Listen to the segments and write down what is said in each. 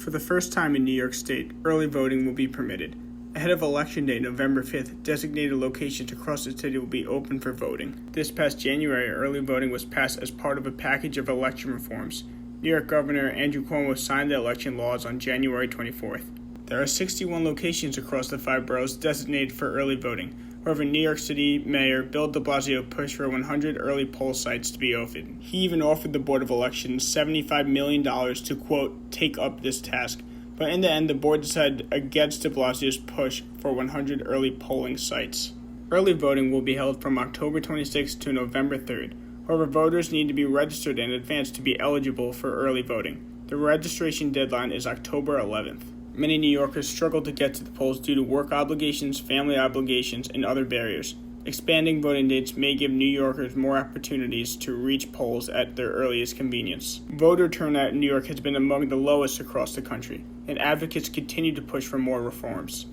For the first time in New York State, early voting will be permitted. Ahead of Election Day, November 5th, designated locations across the city will be open for voting. This past January, early voting was passed as part of a package of election reforms. New York Governor Andrew Cuomo signed the election laws on January 24th. There are 61 locations across the 5 boroughs designated for early voting. However, New York City Mayor Bill de Blasio pushed for 100 early poll sites to be opened. He even offered the Board of Elections $75 million to, quote, take up this task. But in the end, the board decided against de Blasio's push for 100 early polling sites. Early voting will be held from October 26th to November 3rd. However, voters need to be registered in advance to be eligible for early voting. The registration deadline is October 11th. Many New Yorkers struggle to get to the polls due to work obligations, family obligations, and other barriers. Expanding voting dates may give New Yorkers more opportunities to reach polls at their earliest convenience. Voter turnout in New York has been among the lowest across the country, and advocates continue to push for more reforms.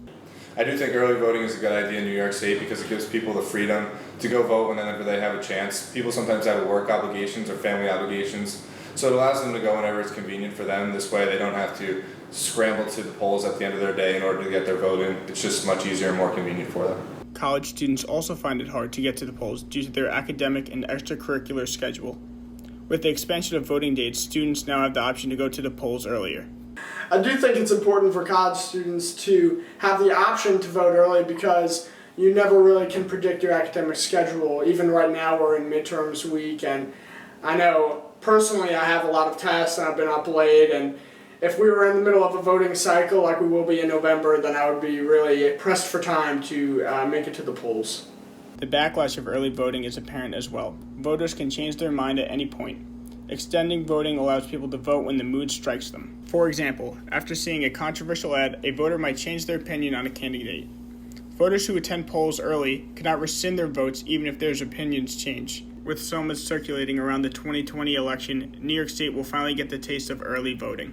I do think early voting is a good idea in New York State because it gives people the freedom to go vote whenever they have a chance. People sometimes have work obligations or family obligations, so it allows them to go whenever it's convenient for them. This way they don't have to scramble to the polls at the end of their day in order to get their vote in. It's just much easier and more convenient for them. College students also find it hard to get to the polls due to their academic and extracurricular schedule. With the expansion of voting dates, students now have the option to go to the polls earlier. I do think it's important for college students to have the option to vote early because you never really can predict your academic schedule. Even right now we're in midterms week, and I know personally I have a lot of tests and I've been up late, and if we were in the middle of a voting cycle like we will be in November, then I would be really pressed for time to make it to the polls. The backlash of early voting is apparent as well. Voters can change their mind at any point. Extending voting allows people to vote when the mood strikes them. For example, after seeing a controversial ad, a voter might change their opinion on a candidate. Voters who attend polls early cannot rescind their votes even if their opinions change. With so much circulating around the 2020 election, New York State will finally get the taste of early voting.